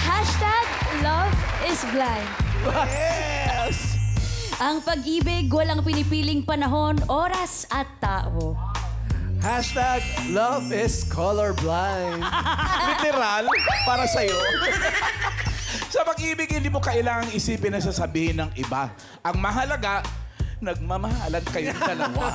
Hashtag love is blind. Yes! Ang pag-ibig, walang pinipiling panahon, oras at tao. Hashtag love is colorblind. Literal, para sa'yo. Sa pag-ibig, hindi mo kailangang isipin na sasabihin ng iba. Ang mahalaga, nagmamahalan kayong dalawa.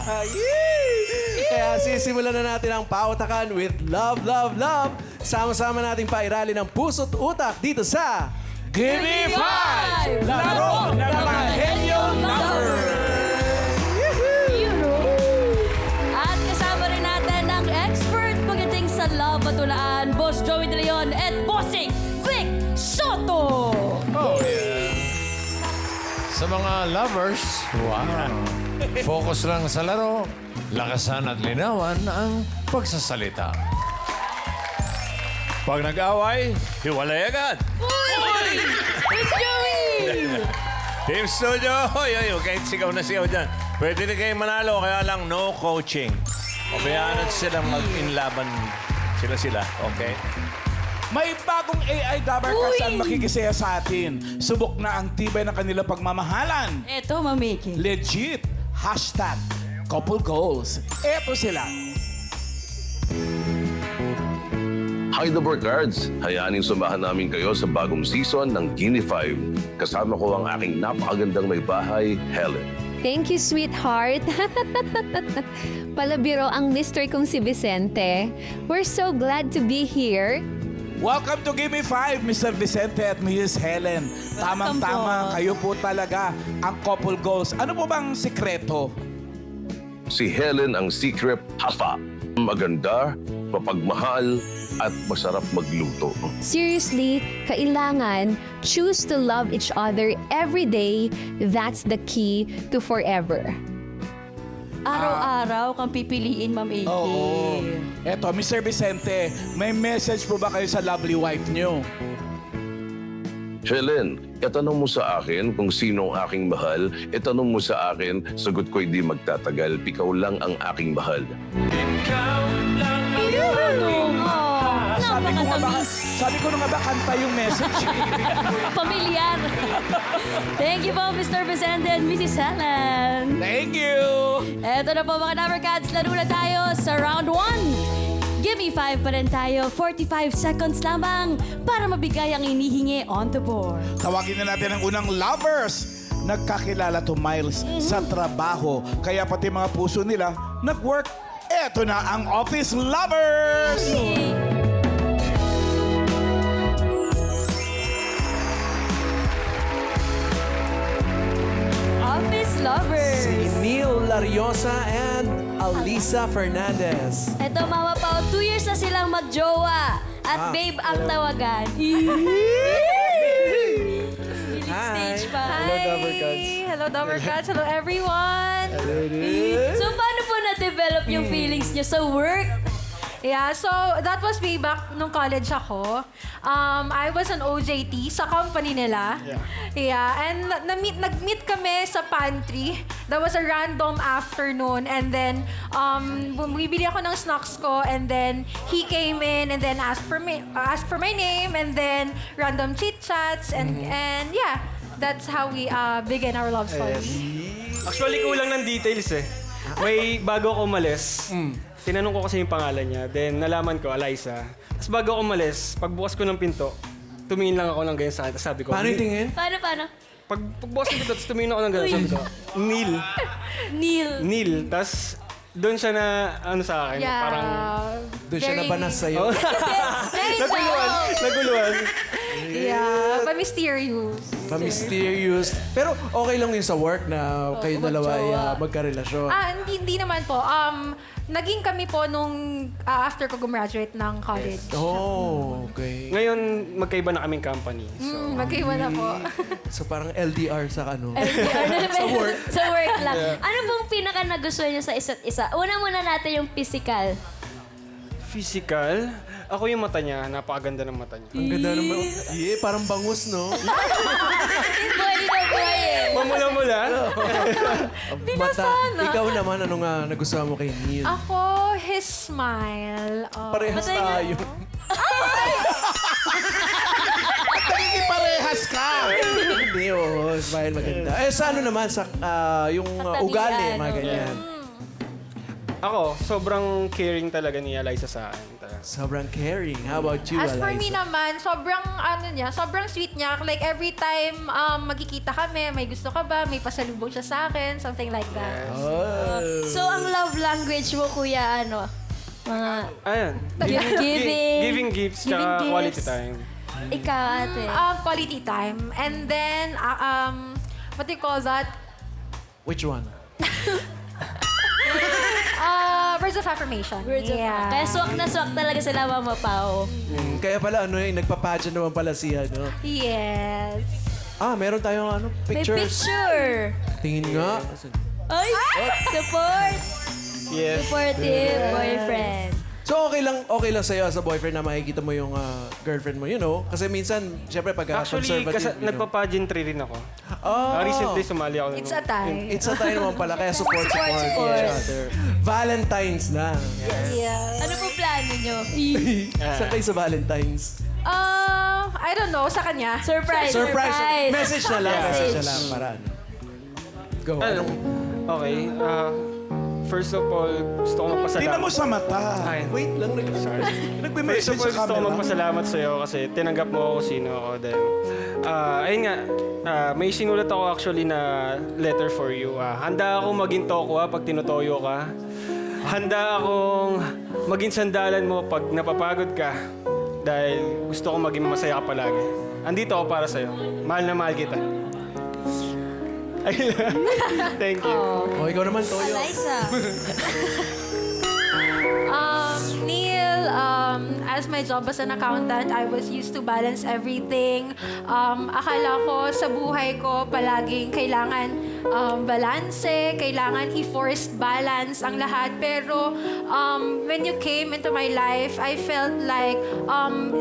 Kaya sisimulan na natin ang pautakan with Love, Love, Love. Sama-sama nating pairali ng puso't utak dito sa... Give me five! Laro ng mga henyo number! At kasama rin natin ang expert pagdating sa love at tulaan, Boss Joey De Leon at Bossing Vic Soto. Sa mga lovers, wow. Focus lang sa laro, lakasan at linawan ang pagsasalita. Pag nag-away, hiwalay agad. Boss Joey! Team Studio, kahit sigaw na sigaw dyan. Pwede na kayo manalo, kaya lang no coaching. O bayaan silang mag-inlaban sila, okay? May bagong AI Dabarkas ang makikisaya sa atin. Subok na ang tibay ng kanilang pagmamahalan. Eto, mamiki. Legit. Hashtag couple goals. Eto sila. Hi, The Cards! Hayaaning sumahan namin kayo sa bagong season ng Gini 5. Kasama ko ang aking napakagandang may bahay, Helen. Thank you, sweetheart. Palabiro ang mister kong si Vicente. We're so glad to be here. Welcome to Give Me 5, Mr. Vicente at Mrs. Helen. Tamang-tama, kayo po talaga ang couple goals. Ano po bang sikreto? Si Helen ang secret hafa. Maganda, mapagmahal, at masarap magluto. Seriously, kailangan choose to love each other every day. That's the key to forever. Araw-araw kang pipiliin, Ma'am Aki. Oo. Eto, Mr. Vicente, may message po ba kayo sa lovely wife niyo? Helen, itanong mo sa akin kung sino ang aking mahal. Itanong mo sa akin, sagot ko hindi magtatagal. Ikaw lang ang aking mahal. Sabi ko na nga ba kanta yung message? Pamilyar. Thank you po, Mr. Vicente and Mrs. Helen. Thank you! Eto na po mga Dabarkads, laro na tayo sa round 1. Give me 5 pa rin tayo, 45 seconds lamang para mabigay ang inihingi on the board. Tawagin na natin ang unang lovers. Nagkakilala to Miles sa trabaho. Kaya pati mga puso nila nag-work. Eto na ang office lovers! Office lovers. Si Neil Lariosa and Alisa Fernandez. Eto, Mama Pao, 2 years na silang magjowa. At babe ang tawagan. Stage pa. Hello, Dabarkads. Hello, Dabarkads. Hello, everyone. So, paano po na-develop yung feelings niyo sa work? Yeah, so that was way back nung college ako. I was an OJT sa company nila. Yeah, and nag-meet kami sa pantry. That was a random afternoon. And then, bumibili ako ng snacks ko. And then, he came in and then asked for my name. And then, random chit-chats. And yeah, that's how we began our love story. Actually, kulang ng details eh. May bago ako umalis, tinanong ko kasi yung pangalan niya. Then nalaman ko, Eliza. Tapos bago ako umalis, pagbukas ko ng pinto, tumingin lang ako ng ganyan sa akin. Tapos sabi ko, Paano yung tingin? Paano? Pagbukas ng pinto, tapos tumingin ako ng ganyan. Sabi ko, Neil. Neil. Tapos doon siya na, ano sa akin, Yeah. parang Doon siya nabanas sa'yo. naguluhan. Yeah, pa-mysterious. Mysterious. Pero okay lang yun sa work na kayo dalawa ay magkarelasyon. Hindi naman po. Naging kami po nung after ko gumraduate ng college. Oh, okay. Ngayon, magkaiba na kaming company. So, Magkaiba na po. So parang LDR sa ano? Sa work. Sa work lang. Ano bang pinaka nagustuhan niyo sa isa't isa? Una muna natin yung physical. physical, ako yung mata niya, napakaganda ng mata niya. Ang ganda naman. Parang bangus, no? Boy eh. Mamula-mula. Mata. Ikaw naman, ano nga nagustuhan mo kay Neil? Ako, his smile. Parehas tayo. Smile, maganda. Eh, sa ano naman? Sa yung Katalian, ugali, mga oo. ganyan. Ako, sobrang caring talaga ni Eliza sa akin. Sobrang caring. How about you, As Eliza? for me naman, sobrang sweet niya. Like every time magkikita kami, may gusto ka ba? May pasalubong siya sa akin, something like that. So, ang love language mo, kuya, ano? Mga Ayun. giving. Giving gifts, Giving tsaka gifts. quality time. Ikaw, ate. Quality time. And then, what do you call that? Which one? Words of affirmation. Words of Kaya swak na swak talaga sila, Mama Pao. Kaya pala, nagpa-pageant naman pala siya, no? Yes. Meron tayong May picture. picture. Tingin nga. Ay! Support! Yes. Supportive boyfriend. So, okay lang sa'yo as a boyfriend na makikita mo yung girlfriend mo, you know? Kasi minsan, syempre, pag Actually, conservative, nagpa-pageantry rin ako. Oh, Recently, sumali ako. It's a tie. It's a time naman pala, kaya support Support. each other. Valentine's na. Yeah. Ano po plano nyo? Saan kayo sa Valentine's? I don't know, sa kanya. Surprise! Message na lang. Message na lang para ano. Go. Ano? Okay. First of all, gusto ko magpasalamat. Tingnan mo sa mata. Ay, Wait lang. First Nagbe-message of all, sa gusto ko camera. magpasalamat sa'yo kasi tinanggap mo ako kung sino ako. Then, ayun nga, may sinulat ako actually na letter for you. Handa akong maging tokwa pag tinutoyo ka. Handa akong maging sandalan mo pag napapagod ka. Dahil gusto kong maging masaya ka palagi. Andito ako para sa'yo. Mahal na mahal kita. Ayun. Thank you. Ikaw naman, Toyo. Eliza. Neil, as my job as an accountant, I was used to balance everything. Akala ko sa buhay ko palaging kailangan balanse, kailangan i-forced balance ang lahat. Pero when you came into my life, I felt like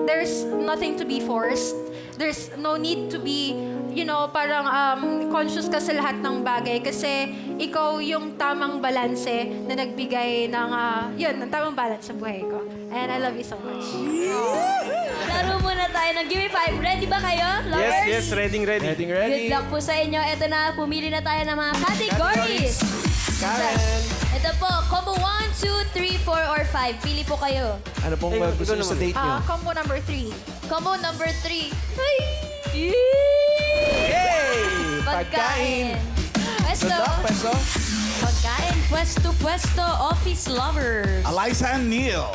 there's nothing to be forced. There's no need to be, parang conscious ka sa lahat ng bagay kasi ikaw yung tamang balanse na nagbigay ng, ng tamang balance sa buhay ko. And I love you so much. Laro muna tayo ng Gimme 5. Ready ba kayo, lovers? Yes, ready. Good luck po sa inyo. Ito na, pumili na tayo ng mga categories. Karen. Ito po, combo 1, 2, 3, 4, or 5. Pili po kayo. Ano pong gusto niyo sa date niyo? Combo number 3. Combo number 3. Ay! Yay! Pagkain. Pwesto. Pwesto? Pagkain. Pwesto. Office lovers. Eliza and Neil.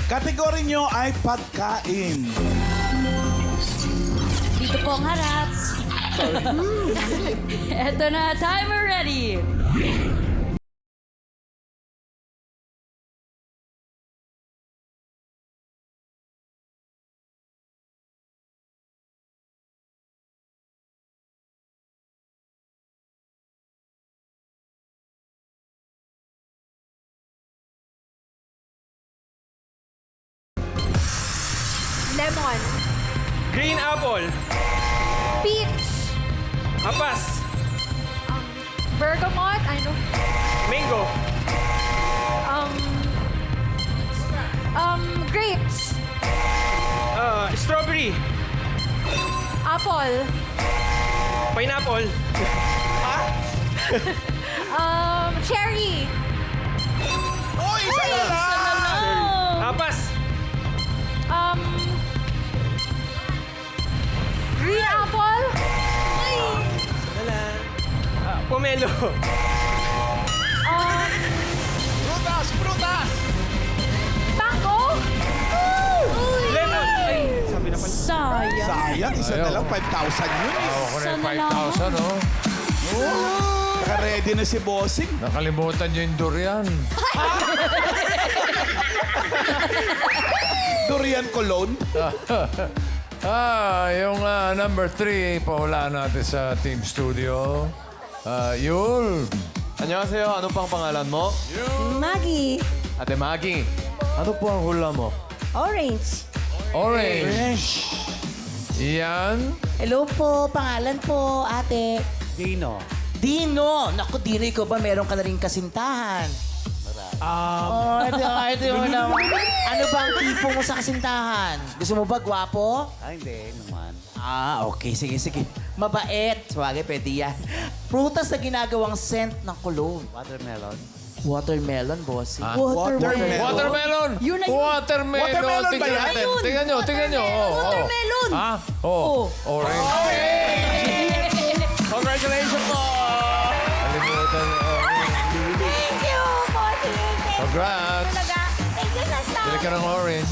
Kategory nyo ay pagkain. Dito po ang harap. Ito na, timer ready. Lemon. Green apple. Peach. Apas. Bergamot. Mango. Grapes. Strawberry. Apple. Pineapple. Cherry. Oh, isa na lang! Apas. Green apple. Pomelo. Prutas! Mango. Lemon. Ay, sabi na pala. Sayang. Sayang, isa na lang. 5,000 yun eh. Ako na yung Sana lang. 5,000, oh. Naka-ready na si Bossing. Nakalimutan niyo yung durian. Durian Cologne. Yung number 3, pahulaan natin sa Team Studio. Yul. Annyeonghaseyo. Ano pang pangalan mo? Maggie, Ate Maggie. Ano po ang hula mo? orange. Orange. Ian. Hello po, pangalan po, ate. Dino. Dino! Naku, Dino, ikaw ba meron ka na rin kasintahan? Ito yung ano bang tipo mo sa kasintahan? Gusto mo ba gwapo? Hindi naman. Okay. Sige. Mabait. Swagay, pwede yan. Prutas na ginagawang scent ng cologne. Watermelon. Watermelon, bossy. Watermelon! Yun na yun. Watermelon! Watermelon ba Tingnan yan? natin. Tingnan nyo. Watermelon! Ha? Oh. Orange. Congratulations po! Kalimutan yung orange. Thank you, bossy. Congrats! Thank you, Sasta. Bili ka ng orange.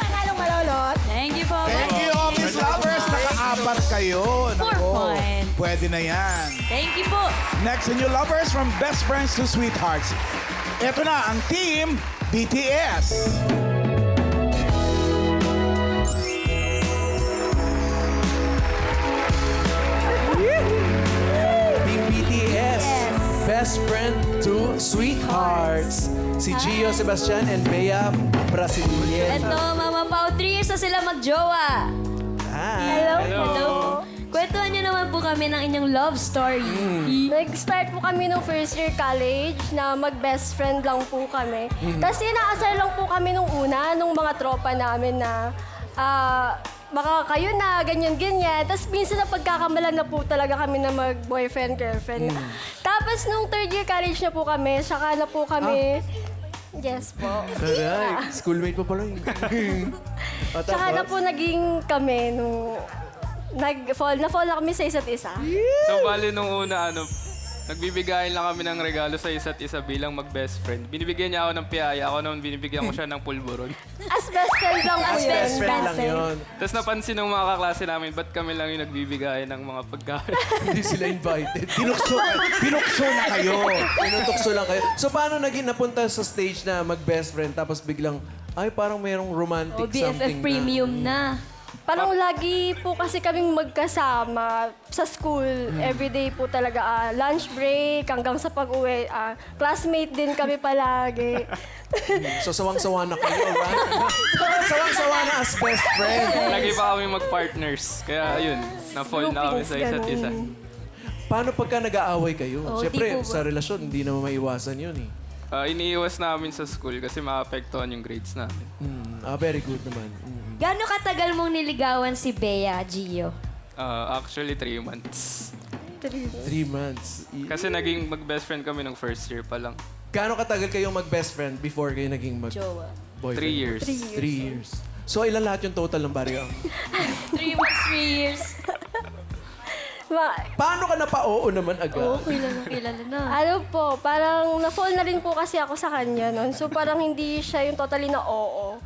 Manalong malolot. Thank you po. Thank you, Office Lovers. Naka-apat kayo. 4 Nako, points. pwede na yan. Thank you po. Next in your lovers from best friends to sweethearts. Ito na ang team BTS. Team BTS. Best friend to sweethearts. Si Gio Sebastian and Bea Brasilian. Ito, Mama Pao, 3 years na sila magjowa. Hello. Kwentuhan niyo naman po kami ng inyong love story. Nag-start po kami nung first year college na mag-best friend lang po kami. Tapos inaasar lang po kami nung una, nung mga tropa namin na baka kayo na, ganyan-ganyan. Tapos minsan na pagkakamalan na po talaga kami na mag-boyfriend-girlfriend. Tapos nung third year college na po kami, saka na po kami... Yes po. Alright. Schoolmate pa pala yun. Saka na po naging kami nung... na-fall na kami sa isa't isa. So, bali nung una, nagbibigayan lang kami ng regalo sa isa't isa bilang mag-best friend. Binibigyan niya ako ng piyaya, ako naman binibigyan ko siya ng pulburon. As best friend lang po yun. Best friend lang yun. Tapos napansin ng mga kaklase namin, ba't kami lang yung nagbibigayan ng mga pagkain? Hindi sila invited. Pinukso na kayo. Pinutukso lang kayo. So, paano naging napunta sa stage na mag-best friend tapos biglang, ay, parang mayroong romantic O, BFF something premium na. Parang lagi po kasi kaming magkasama sa school. Everyday po talaga. Lunch break hanggang sa pag-uwi. Classmate din kami palagi. So, sawang-sawa na kayo, right? Sawang-sawa na as best friend. Lagi pa kami mag-partners. Kaya yun, na-fall na kami sa isa't isa. Paano pagka nag-aaway kayo? Oh, Siyempre, di po ba? sa relasyon, hindi naman maiwasan yun eh. Iniiwas namin sa school kasi maapektuhan yung grades namin. Very good naman. Gano'ng katagal mong niligawan si Bea, Gio? Actually, 3 months. 3 months. Kasi naging mag-best friend kami nung first year pa lang. Gaano katagal kayong mag-best friend before kayo naging Jowa. mag-boyfriend? 3 years. 3 years. So, ilan lahat yung total ng baryo? 3 months, 3 years. Paano ka napa-oo naman agad? Oo, kilala na. Ano po, parang na-fall na rin po kasi ako sa kanya noon. So parang hindi siya yung totally na oo.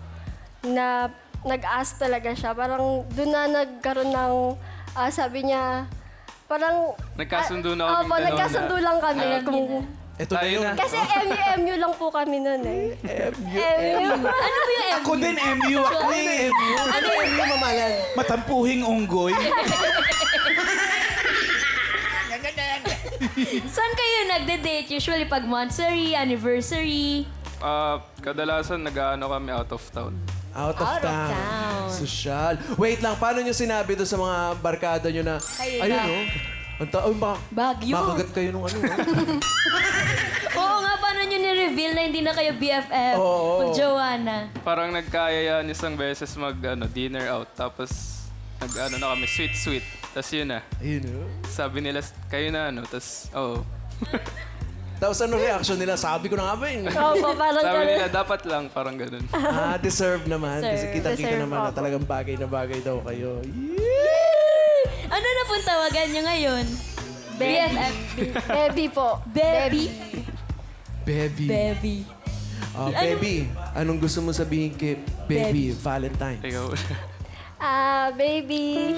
Na nag-ask talaga siya. Parang doon na nagkaroon ng, sabi niya, parang... Nagkasundo na kami Opo, nagkasundo lang kami. Ito na yun. Kasi MU lang po kami noon eh. MU. Ano ba yung Ako din, MU ako eh. Ano yung mamalan? Matampuhing unggoy. Saan kayo nagde-date? Usually pag monthsary, anniversary. Kadalasan nag-ano kami out of town. Out of town. Social. Wait lang, paano nyo sinabi doon sa mga barkada nyo na, Ayun ayun na. no? Ang taon ba? Baguio. Makagat kayo nung ano. Oo nga, paano nyo ni-reveal na hindi na kayo BFF? Oo. Mag-jowa na. Parang nagkaya yan isang beses dinner out. Tapos nag-ano na kami, sweet. Tapos yun na. Ayun no? Sabi nila, kayo na Tapos, oo. Tapos ano reaction nila? Sabi ko na nga ba yun. Opo, parang Sabi ganun. nila, dapat lang, parang ganun. Deserve naman. Kasi kita-kita Deserve, naman na opo. talagang bagay na bagay daw kayo. Ano na pong tawagan nyo ngayon? BFF. Baby po. Baby. Baby. Baby. Baby, anong gusto mo sabihin kay Baby Valentine? Ikaw. Baby.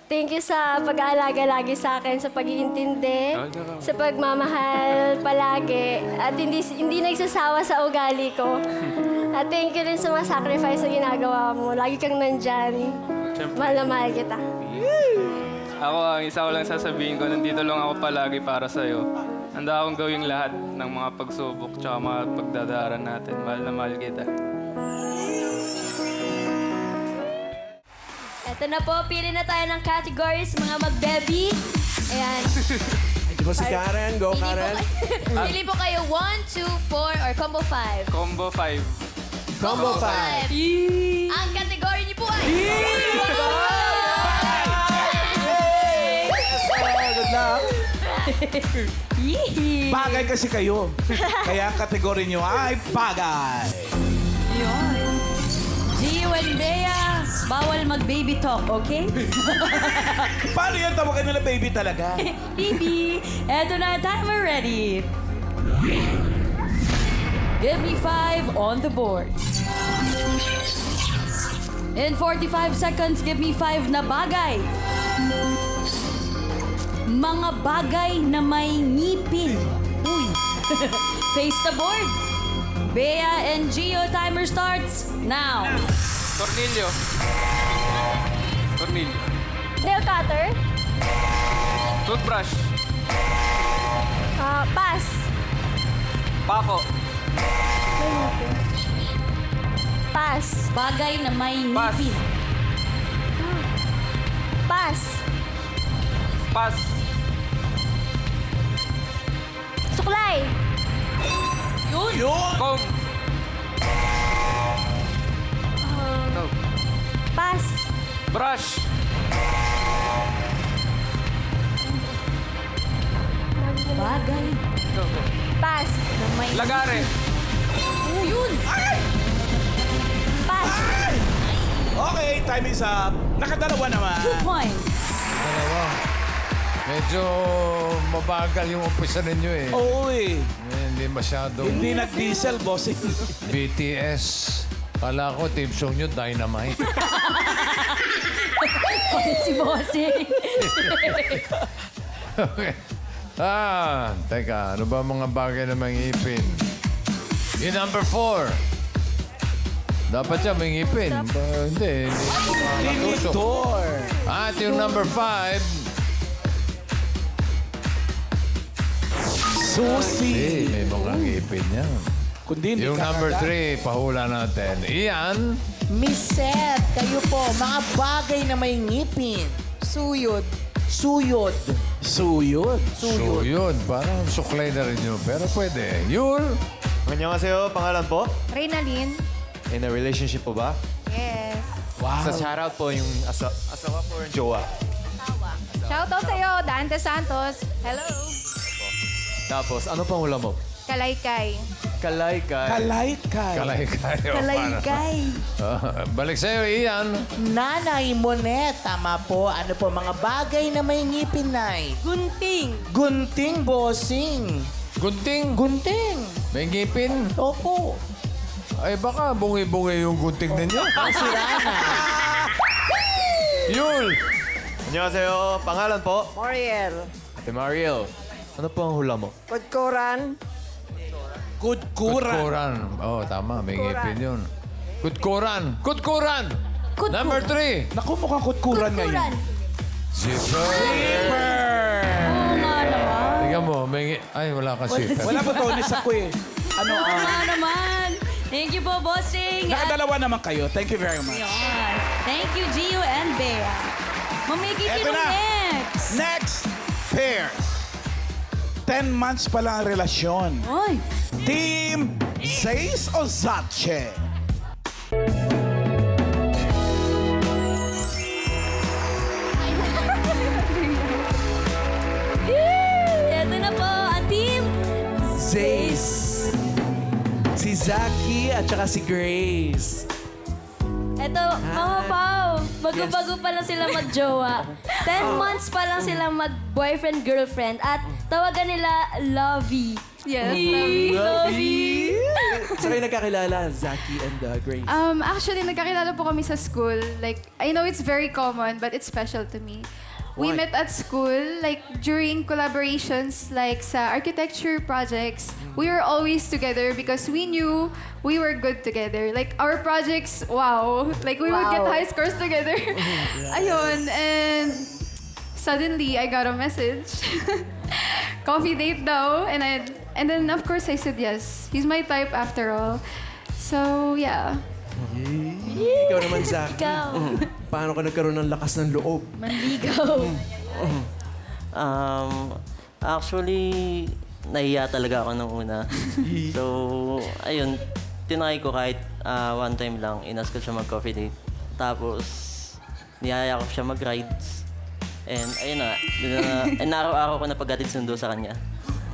Thank you sa pag-aalaga lagi sa akin, sa pag-iintindi, sa pagmamahal palagi, at hindi nagsasawa sa ugali ko. At thank you rin sa mga sacrifice na ginagawa mo. Lagi kang nandyan. Mahal na mahal kita. Ako, ang isa ko lang sasabihin ko, nandito lang ako palagi para sa'yo. Handa akong gawing lahat ng mga pagsubok tsaka mga pagdadaran natin. Mahal na mahal kita. Eto na po, pili na tayo ng categories, mga mag-baby. Ayan. Di ba si Karen? Go, Pili po, Karen. pili po kayo 1, 2, 4, or combo 5. Combo 5. Combo 5. Ang kategory niyo po ay... Good luck. Yee! Bagay kasi kayo. Kaya ang kategory nyo ay bagay. Yun. Gio and Bea, bawal mag-baby talk, okay? Paano yan? Tawagan nila baby talaga. Bibi, eto na, timer ready. Give me 5 on the board. In 45 seconds, give me 5 na bagay. Mga bagay na may ngipin. Uy. Face the board. Bea and Gio, timer starts now. Tornilyo. Tornilyo. Nail cutter. Toothbrush. Pass. Pako. Pass. Bagay na may Pass. ngipin. Pass. Pass. Suklay. Yun! Comb. No. Pass. Brush. Bagay Go, go. Pass. na may... Lagare. Oh, yun! Pass. Okay, time is up. Nakadalawa naman. 2 points. Dalawa. Medyo mabagal yung umpisa ninyo eh. Oo eh. Hindi masyado. Hindi nag-diesel, bossing. BTS. Kala ko, team song nyo, Dynamite. Si Bossing. Okay. Teka, ano ba mga bagay na mangipin? Yung number 4. Dapat siya mangipin. Hindi makakatusok. Limitor. At yung number 5, Susi. may mga ngipin yan. Kundi hindi Yung ka number agad. 3, pahula natin. Ian, Miset, kayo po, mga bagay na may ngipin. Suyod. Suyod. Suyod. suyod. Parang suklay na rin yun. Pero pwede. Yul, 안녕하세요. pangalan po? Reynalyn. In a relationship po ba? Yes. Sa shoutout po yung asawa po yung jowa. Shoutout sa'yo, Dante Santos. Hello. Tapos, ano pang hula mo? Kalaykay. Kalaykay. Kalaykay. kalay kayo. Kalaykay. Balik sa'yo, Ian. Nanay Monet, tama po. Ano po, mga bagay na may ngipin, Nay? Gunting. Gunting, bossing. Gunting. Gunting. May ngipin. Opo. Ay, baka bungi-bungi yung gunting ninyo. Ang sirana. Yul, 안녕하세요. pangalan po? Moriel. Ate Mariel. Ano po ang hula mo? Kudkuran. Kudkuran. kutkuran. Oh, tama. May ngipin yun. Kutkuran. Kutkuran. Number 3. Naku, mukhang kutkuran ngayon. Zipper. Oo nga naman. Tingnan mo, ay, wala ka zipper. Wala po tonis ako eh. Ano, Oo nga naman. Thank you po, Bossing. At nakadalawa naman kayo. Thank you very much. yun. Thank you, Gio and Bea. Mamiki, Eto sino na. next? Next pair. 10 months pa lang ang relasyon. Oy. Team Zeis o Zatche? Ito na po, ang team. Zace. Si Zaki at saka si Grace. Ito, mga Pao, bago-bago pa lang sila mag-jowa. 10 months pa lang sila mag-boyfriend-girlfriend at tawagan nila Lovey. Yes, Lovey. Sa kayo nagkakilala, Zaki and Grace. Actually, nagkakilala po kami sa school. Like, I know it's very common, but it's special to me. We met at school, like, during collaborations, like, sa architecture projects. We were always together because we knew we were good together. Like, our projects, wow. Like, we would get high scores together. Ayun, and suddenly, I got a message. Coffee date daw. And then, of course, I said yes. He's my type after all. So, yeah. Ikaw naman, Zaki. Ikaw. Paano ka nagkaroon ng lakas ng loob? Manligaw. Actually, nahiya talaga ako nung una. So, ayun, tinry ko kahit one time lang. Inas ko siya mag-coffee date. Tapos, niyaya ko siya mag-rides. And ayun na, araw-araw ko na paghatid sundo sa kanya.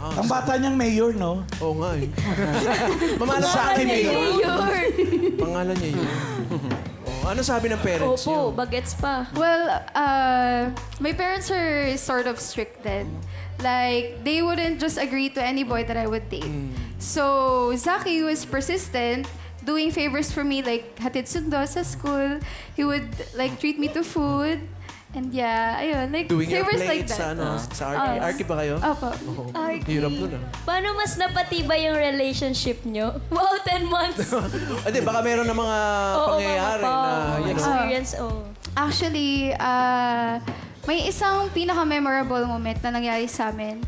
Ang bata niyang mayor, no? Oo nga eh. Mamalang sa akin eh. Pangalan niya yun. Oh, ano sabi ng parents niyo? Opo, bagets pa. Well, my parents are sort of strict then. Like, they wouldn't just agree to any boy that I would date. So, Zaki was persistent, doing favors for me, like, hatid sundo sa school. He would, like, treat me to food. And yeah, ayun, like, Doing your favors like plates that. sa Arky. Arky ba kayo? Opo. Hirap nun ah. Paano mas napatibay yung relationship nyo? Wow, 10 months. Hindi, baka meron ng mga pangyayari na, you know. Experience, Actually, may isang pinaka-memorable moment na nangyari sa amin.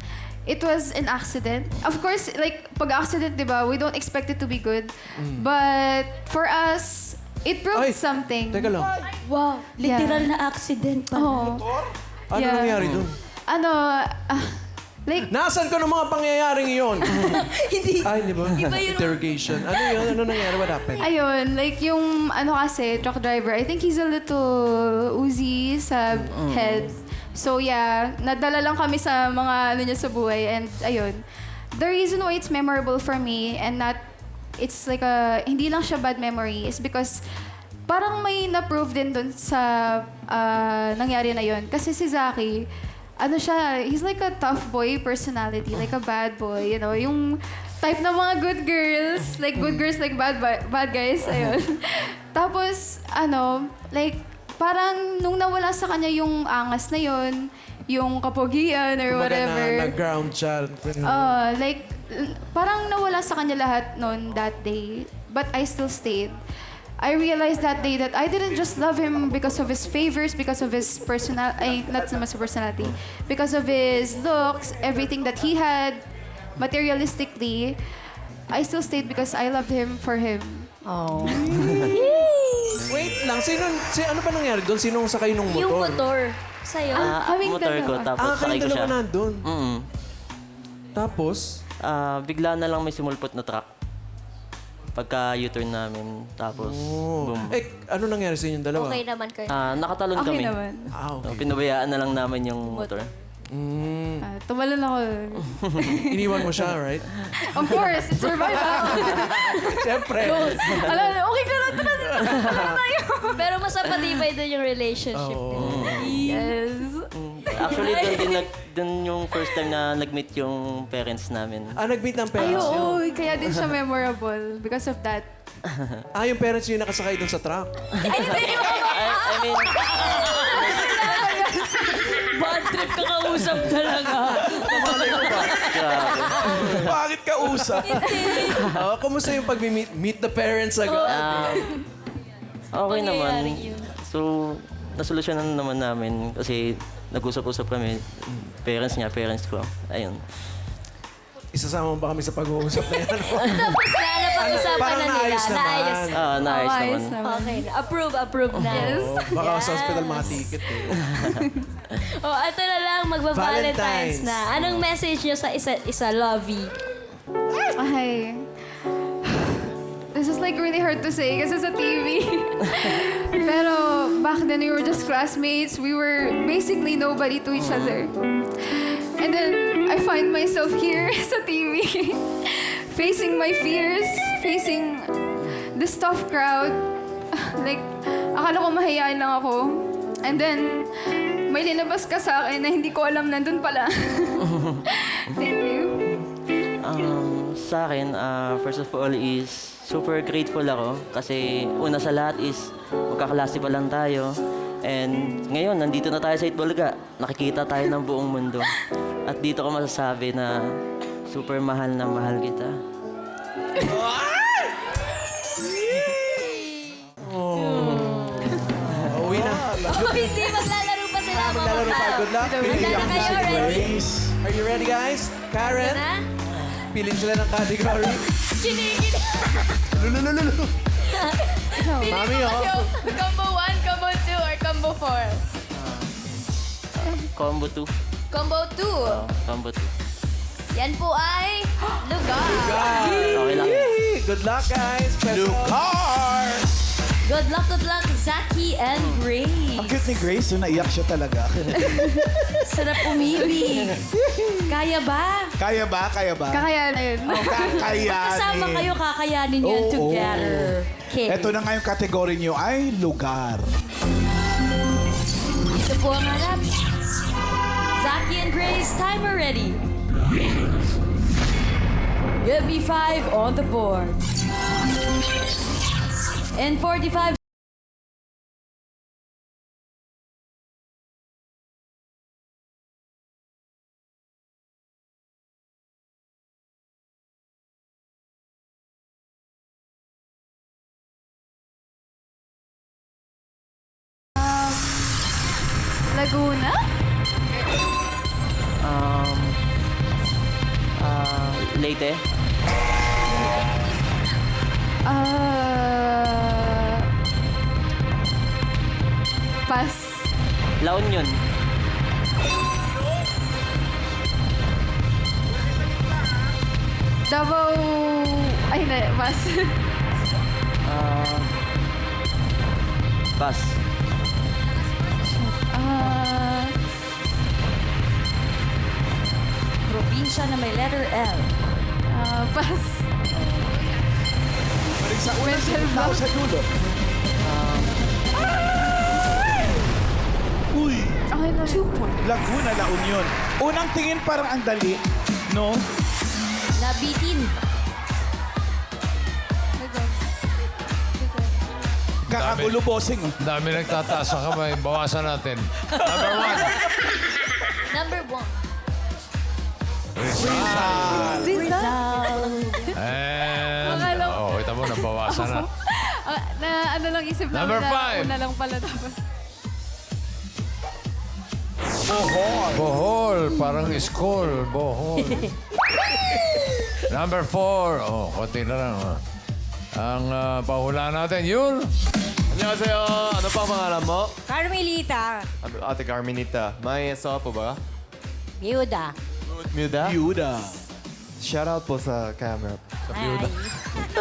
It was an accident. Of course, like, pag-accident, di ba, we don't expect it to be good. But for us, it proved something. Teka lang. Wow, literal na accident pa. Oo. Ano Yeah. nangyari dun? Like, Nasaan ko ng mga pangyayaring iyon? Hindi. Ay, di ba? Interrogation. Ano yun? Ano nangyari? What happened? ayun, like yung kasi, truck driver, I think he's a little woozy sa head. So yeah, nadala lang kami sa mga niya sa buhay. And ayun, the reason why it's memorable for me and not, it's like hindi lang siya bad memory is because parang may na-prove din dun sa nangyari na yun. Kasi si Zaki, he's like a tough boy personality, like a bad boy, you know, yung type ng mga good girls, like good girls, like bad guys, ayun. Tapos, like, parang nung nawala sa kanya yung angas na yun, yung kapogian or whatever. Nag-ground siya. Like, parang nawala sa kanya lahat noon that day, but I still stayed. I realized that day that I didn't just love him because of his favors, because of his not so much personality, because of his looks, everything that he had, materialistically. I still stayed because I loved him for him. Oh. Wait lang. Ano pa nangyari doon? Sinong sakay nung motor? Yung motor. Sa'yo. Kaming Motor ko, dalawa. tapos sakay Kayong ko siya. dalawa nandun. Tapos? Bigla na lang may sumulpot na truck. Pagka U-turn namin, tapos boom. Ano nangyari sa inyong dalawa? Okay naman kayo. Nakatalon Okay kami. naman. So, pinabayaan na lang namin yung motor. Tumalon ako. Iniwan mo siya, right? Of course, it's survival. Siyempre. Okay ka na tayo. Pero mas napatibay doon yung relationship. Yes. Actually, doon yung first time na nag-meet yung parents namin. Nag-meet ng Ay, parents niyo? oo. Kaya din siya memorable because of that. Yung parents niyo yung nakasakay doon sa truck? I mean, Bad trip ka kausap talaga. grabe. Bakit ka usap? Kumusta yung pag-meet the parents agad? Okay naman. Pangyayari yun. So, nasolusyonan naman namin kasi nag-usap-usap kami. Parents niya, parents ko. Ayun. Isasama mo ba kami sa pag-uusap na yan? Tapos na, napag-usapan Parang na nila. naayos naman. Naayos naman. Okay, approve na. Baka sa hospital mga ticket eh. Ito na lang, magba-Valentine's Valentine's. na. Anong message nyo sa isa, Lovey? Okay. This is like really hard to say kasi sa TV. Pero back then we were just classmates. We were basically nobody to each other. And then I find myself here sa TV, facing my fears, facing this tough crowd. Like, akala ko mahihayin lang ako. And then, may linabas ka sa akin na hindi ko alam nandun pala. Thank you. Sa akin, first of all is super grateful ako kasi una sa lahat is magkaklase pa lang tayo. And ngayon, nandito na tayo sa Itbulaga. Nakikita tayo ng buong mundo. At dito ko masasabi na super mahal na mahal kita. Uwi na. Hindi, maglalaro pa sila. Maglalaro pa. Good luck. Handa na kayo, ready? Are you ready, guys? Karen? Na? Pilin sila ng category. Kinigil. Lulululu. Mami, Combo 1, combo 2, or combo 4? Combo 2. Combo 2. Combo 2. Yan po ay lugar. Okay lang. Good luck, guys. Lugar! Good luck, Zaki and Grace. Ang cute ni Grace, so naiyak siya talaga. Sarap umibig. Kaya ba? Kaya ba? Kakayanin. Kakayanin. Kasama kayo, kakayanin yan Oo. together. Okay. Ito na nga yung kategory niyo ay lugar. Ito po ang harap. Zaki and Grace, timer ready. Give me 5 on the board. And 45. Laguna? Leyte. Pass. La Union. Davao... Ay, hindi. Pass. Pass. Probinsya na may letter L. Pass. Balik sa unang Mental tao block. sa dulo. Uy! Okay na. 2 points. Laguna, La Union. Unang tingin parang ang dali, no? Nabitin. Kakagulo bossing. Oh. Dami nagtataas ng kamay. Bawasan natin. Number 1. Number 1. And... Oh, kita mo, nabawasan na. Ano lang isip namin Number na 5. una lang pala dapat. Bohol. Parang school. Bohol. Number 4. Oh, konti na lang. Ang pahula natin, Yul. 안녕하세요. Ano pa ang pangalan mo? Carmelita. Ate Carmenita. May asawa po ba? Miuda. Muda? Yuda. Shout out po sa camera.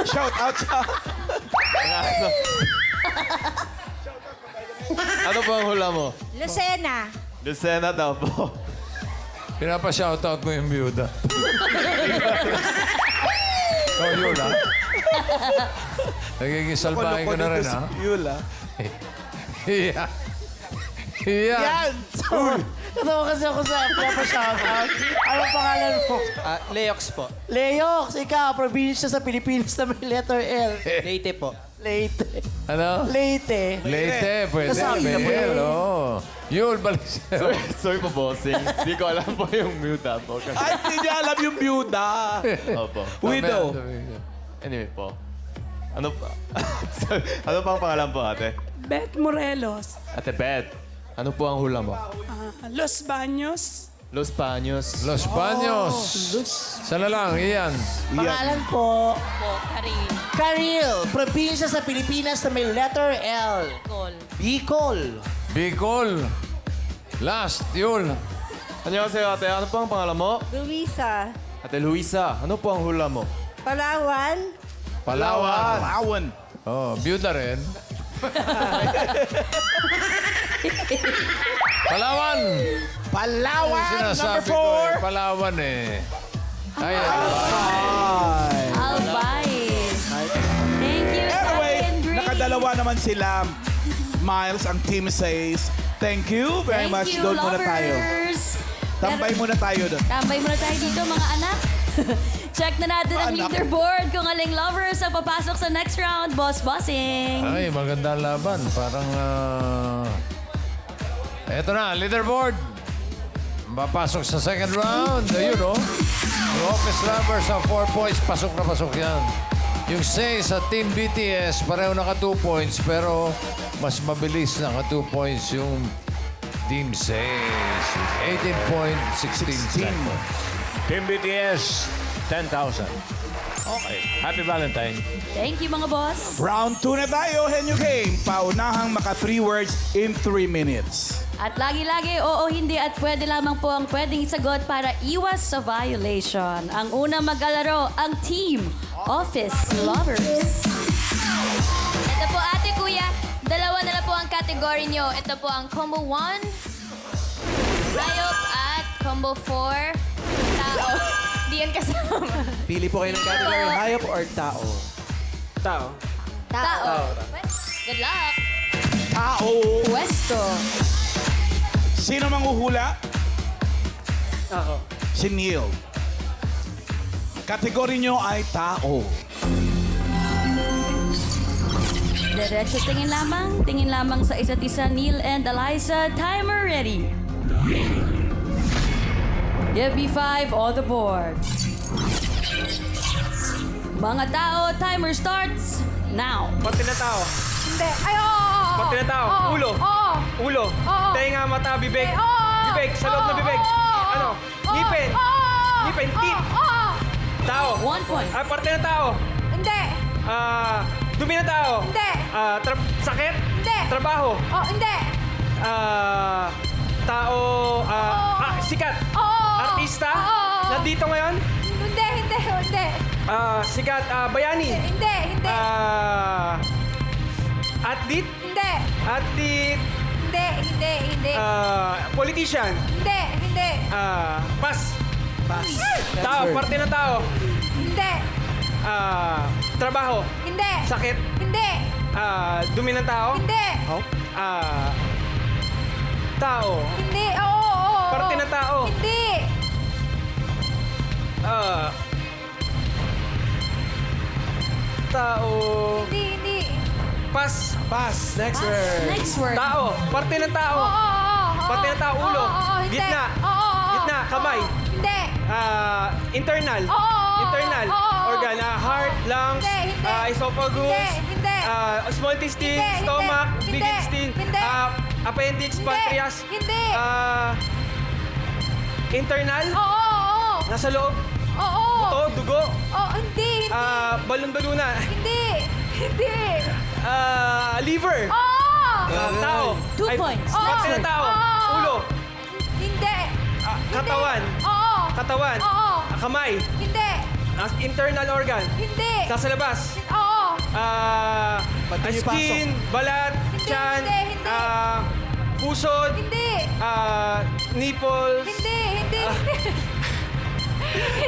Shout out sa... Ano po ang hula mo? Lucena. Lucena daw po. Pinapa-shoutout mo yung byuda. Oh, Yul, ha? Nagiging salbahin ko na rin, ha? Yula. Iya. Iya. Yan! So, natawa kasi ako sa pinapa-shoutout. Anong pangalan mo? Leox po. Leox, ikaw, probinsya sa Pilipinas na may letter L. Leyte po. Leyte. Ano? Leyte. Leyte, pwede. Nasabi na ba May yun? L, oh. Yul, balik sa'yo. Sorry po, bossing. Hindi ko alam po yung muda po. Ay, hindi niya alam yung byuda. Opo. Widow. Anyway po. Ano pa? Ano pa ang pangalan po, ate? Beth Morelos. Ate Beth. Ano po ang hula mo? Los Baños. Los Paños. Los Baños. Sana lang, Ian. Pangalan po. Karil. Probinsya sa Pilipinas na may letter L. Bicol. Bicol. Last, Yul. 안녕하세요, ate. Ano po ang pangalan mo? Luisa. Ate Luisa. Ano po ang hula mo? Palawan. Palawan. Palawan. Oh, byuda rin. Palawan. Palawan, number Sinasabi ko 4. Palawan eh. Ay, Albay. Thank you, Anyway, Zaki and Grace. nakadalawa naman sila. Miles, ang team says, thank you very much. Thank you, Doon muna tayo. lovers. Tambay muna tayo doon. Tambay muna tayo dito, mga anak. Check na natin ang Anak. leaderboard kung aling lovers ang papasok sa next round. Bossing. ay, maganda ang laban. Parang, eto na, leaderboard. Papasok sa second round. Ayun, oh. Yung Office Lovers sa 4 points. Pasok na pasok yan. Yung 6 sa Team BTS, pareho naka 2 points. Pero mas mabilis naka 2 points yung Team 6. 18 points, 16 seconds. Team BTS, 10,000. Okay. Happy Valentine. Thank you, mga boss. Round 2 na tayo, Henyo Game. Paunahang maka 3 words in 3 minutes. At lagi-lagi, oo, hindi at pwede lamang po ang pwedeng isagot para iwas sa violation. Ang unang maglalaro, ang Team Office Lovers. Ito po, ate, kuya. Dalawa na lang po ang category nyo. Ito po ang Combo 1, hayop, at Combo 4, tao. Di yan kasama. Pili po kayo ng category, hayop or tao? Tao. Tao. Good luck. Tao. Pwesto. Sino manghuhula? Ako. Si Neil. Kategory nyo ay tao. Diretso tingin lamang sa isa't isa, Neil and Eliza. Timer ready. Give me 5 on the board. Mga tao, timer starts now. Pati na tao. Hindi. Ay, oo. Pati na tao. Oo. Ulo. Oo. Ulo. Oo. Tenga, mata, bibig. Oo. Bibig. Sa loob ng bibig. Ano? Ngipin. Ngipin. Teeth. Oo. Tao. 1 point. Parte na tao. Hindi. Dumi na tao. Hindi. Sakit. Hindi. Trabaho. Oh, hindi. Tao. Sikat. Oo. Artista. Oo. Nandito ngayon. Hindi. Sikat. Bayani. Hindi. Athlete. Hindi. Athlete. Hindi. Politician. Hindi. Pass. Pass. Tao. Parte na tao. Hindi. Trabaho. Hindi. Sakit. Hindi. Dumi ng tao. Hindi. Tao. Hindi. Oo. Parte na tao. Hindi. Tao. Hindi. Pass. Next word. Next word. Tao. Parte ng tao. Parte ng tao. Ulo. Hindi. Gitna. Gitna. Kamay. Hindi. Internal. Internal. Organ. Heart, lungs, Hindi. esophagus, Hindi. small intestine, Hindi. stomach, Hindi. big intestine, Hindi. appendix, Hindi. pancreas. Hindi. Internal. Oo. Nasa loob. Oo. Buto, dugo. Oh, hindi. Balon-baluna. Hindi. Liver. Oo. Tao. 2 points. Parte ng tao. Ulo. Hindi. Katawan. Oo. Katawan. Oo. Kamay. Hindi. Internal organ. Hindi. Nasa labas. Oo. Continue, Skin, balat, tiyan, hindi. pusod, Hindi. nipples, Hindi.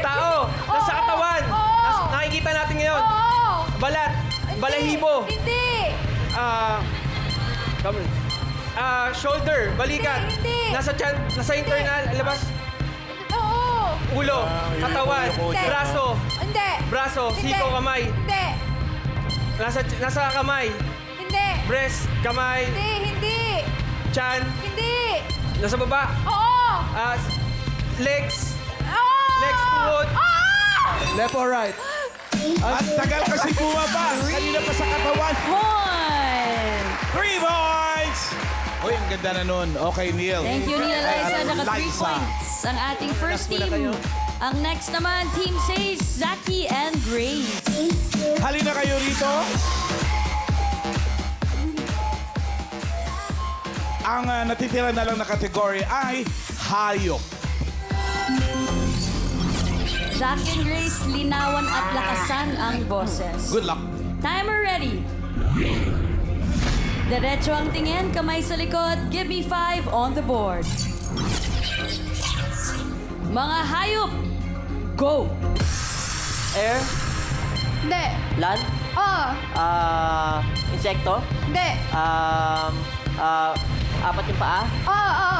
tao, nasa Oo. katawan. Oo. Nakikita natin ngayon. Oo. Balat, balahibo, Hindi. shoulder, balikat, Hindi. nasa tiyan, nasa internal, labas, Oo. ulo, katawan, Hindi. Hindi. braso, Hindi. siko, kamay, Hindi. nasa kamay, Hindi. breast, kamay, Hindi. tiyan, Hindi. nasa baba, Oo. legs, Oo. legs, tuhod, Left or right? At tagal kasi bumaba. Kanina pa sa katawan. Point. 3 points! Uy, ang ganda na nun. Okay, Neil. Thank you, Neil Eliza. Naka 3 Liza. points ang ating first Last muna team. kayo. Ang next naman, Team Says, Zaki and Grace. Halina kayo rito. Ang natitira na lang na kategory ay hayop. Zaki and Grace, linawan at lakasan ang boses. Good luck. Timer ready. Diretso ang tingin, kamay sa likod. Give me 5 on the board. Mga hayop, go! Air, Hindi. land, Oo. insekto, Hindi. apat yung paa, Oo.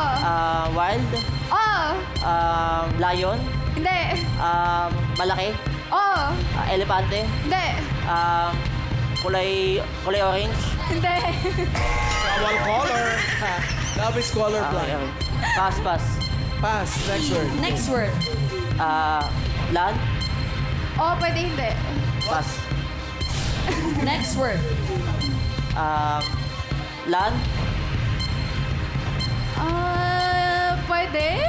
wild, Oo. lion, Hindi. malaki, Oo. elepante, Hindi. kulay orange, Hindi. Bawal color. Love is colorblind. pass, Pass. Next word. Next word. land, Oo, pwede hindi. pass, Next word. land, Pwede?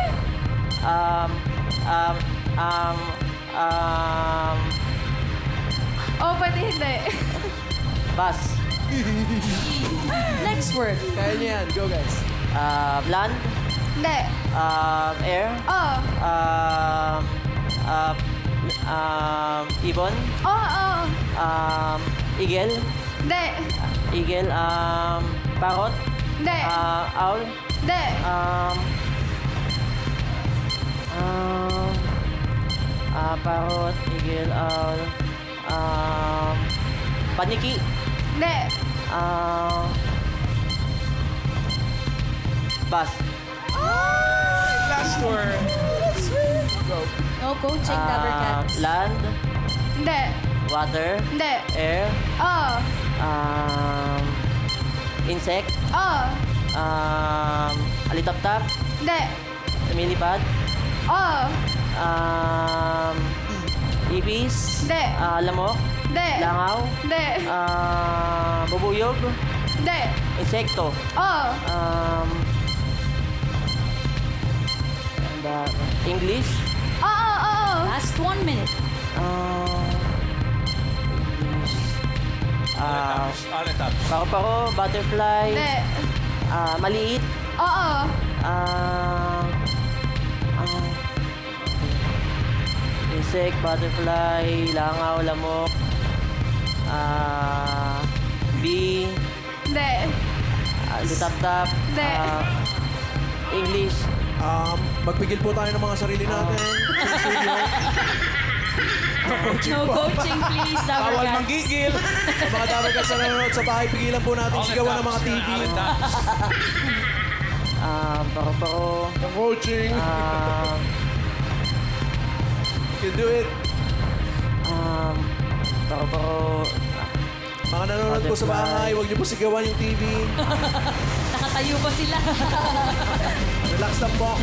Oh, pwede hindi. Pass. Next word. Kaya niya yan. Go, guys. Land. Hindi. Air. Oh. Ibon. Oo. Eagle. Hindi. Eagle. Parrot. Hindi. Owl. Hindi. Parrot, eagle, owl. Paniki. Hindi. Pass. Last word. No coaching, Dabber Cats. Land. Hindi. Water. Hindi. Air. Oo. Insect. Oo. Alitap-tap. Hindi. Lumilipad. Oo. Ipis. Hindi. Lamok. Hindi. Langaw. Hindi. Bubuyog. Hindi. Insekto. Oo. English. Oo. Last 1 minute. Alitaps. Paro-paro, butterfly. Hindi. Maliit. Oo. Insect, butterfly, langaw, lamok. Bee. Hindi. Litap-tap. Hindi. English. Magpigil po tayo ng mga sarili natin. No coaching, please, Dabber Bawal Cats. manggigil. Sa mga Dabber Cats na nanonood sa bahay, pigilan po natin sigawan ng mga TV. Paro-paro. The coaching. You can do it. Paro-paro. Mga nanonood po sa bahay, huwag niyo po sigawan yung TV. Nakatayo pa sila. Relax lang po.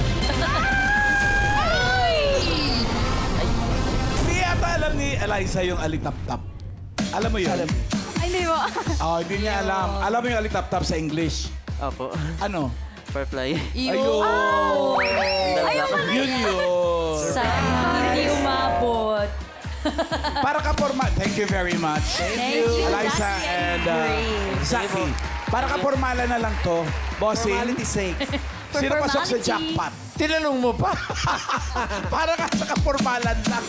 Hindi yata alam ni Eliza yung alitap-tap. Alam mo yun? Ay, hindi mo. Oh, hindi niya alam. Alam mo yung alitap-tap sa English? Opo. Ano? Firefly. Ayun! Yun yun! Sayang, hindi umabot. Para ka formal. Thank you very much. Thank you, Eliza and Zaki. Para ka formalan na lang to. Bossing. Formality sake. Sino pasok sa formality. jackpot? Tinanong mo pa. Para ka sa kapormalan lang.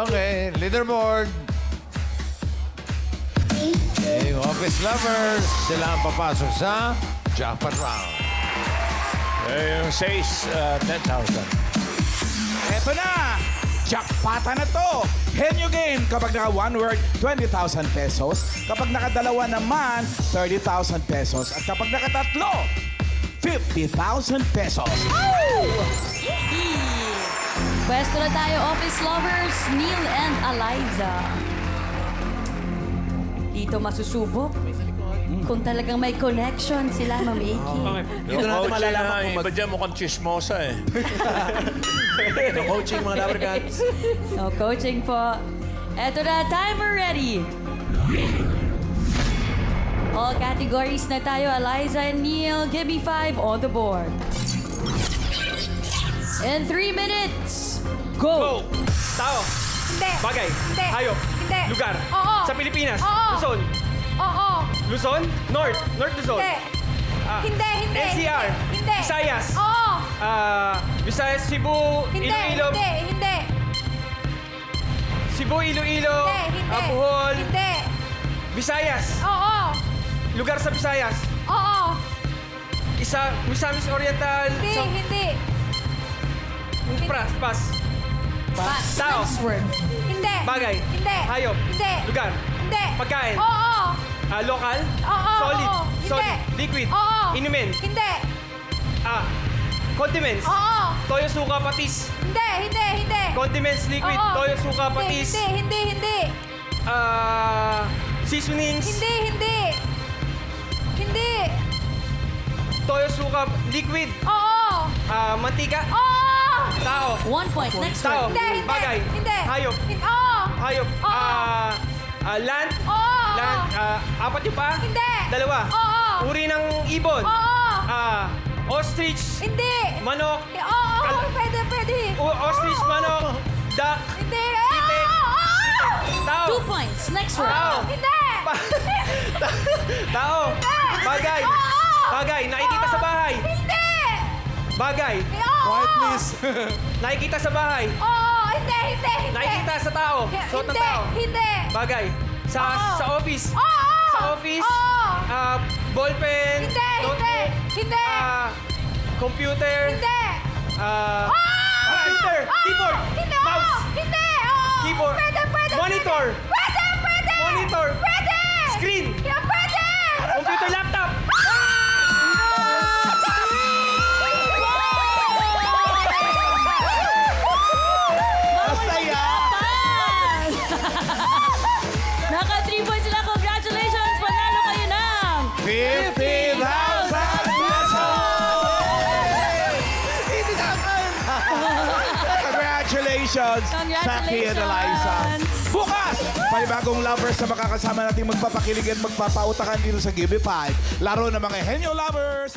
Okay, leaderboard. Okay, office lovers. Sila ang papasok sa jackpot round. Yung 6, 10,000. Eto na! Jackpota na to! Henyo game kapag naka one word, 20,000 pesos. Kapag nakadalawa naman, 30,000 pesos. At kapag nakatatlo, 50,000 pesos. Pwesto na tayo, office lovers, Neil and Eliza. Dito masusubok kung talagang may connection sila, Ma'am Aki. Dito natin malalaman kung Iba dyan mukhang chismosa eh. No coaching, mga Dabber Cats. No coaching po. Eto na, timer ready. All categories na tayo, Eliza and Neil. Give me 5 on the board. In 3 minutes, go! Tao. Hindi. Bagay. Hindi. Hayop. Hindi. Lugar. Oo. Sa Pilipinas. Oo. Luzon. Oo. Luzon? North. North Luzon. Hindi. Hindi. NCR. Hindi. Visayas. Oo. Visayas, Cebu, Hindi. Iloilo. Hindi. Cebu, Iloilo. Hindi. Bohol. Hindi. Visayas. Oo. Lugar sa Visayas. Oo. Misamis Oriental. Hindi. Pass. Tao. Next word. Hindi. Bagay. Hindi. Hayop. Hindi. Lugar. Hindi. Pagkain. Oo. Local. Oo. Solid. Oo. Solid. Hindi. Liquid. Oo. Inumin. Hindi. Condiments. Oo. Toyo, suka, patis. Hindi. Condiments, liquid. Oo. Toyo, suka, patis. Hindi. Seasonings. Hindi. Toyo, suka, liquid. Oo. Mantika. Oo. Tao. 1 point. Next Tao. word. Hindi. Bagay. Hindi. Hayop. Oo. Hayop. Oo. Land. Oo. Land. Apat yung pa? Hindi. Dalawa. Oo. Uri ng ibon. Oo. Ostrich. Hindi. Manok. Oo. Pwede. Ostrich, manok. Duck. Hindi. Itik. Oo. Tao. 2 points. Next word. Tao. Hindi! Tao. Bagay. Bagay. Nakikita sa bahay. Hindi! Bagay. Quiet, please. Nakikita sa bahay. Oo! Hindi! Nakikita sa tao. Suot ng tao. Hindi! Bagay. Sa office. Oo! Sa office. Oo! Ballpen. Hindi! Hindi! Computer. Hindi! Computer. Keyboard. Hindi! Mouse. Hindi! Oo! Keyboard. Pwede! Monitor. Pwede! Monitor. Pwede! Screen. Pwede! Computer, laptop. Masaya! Naka 3 points sila. Congratulations! Panalo kayo ng 50,000 pesos! Congratulations, Saki and Eliza. Bukas, panibagong lovers na makakasama natin magpapakilig at magpapautakan dito sa Give Me 5. Laro ng mga Henyo Lovers.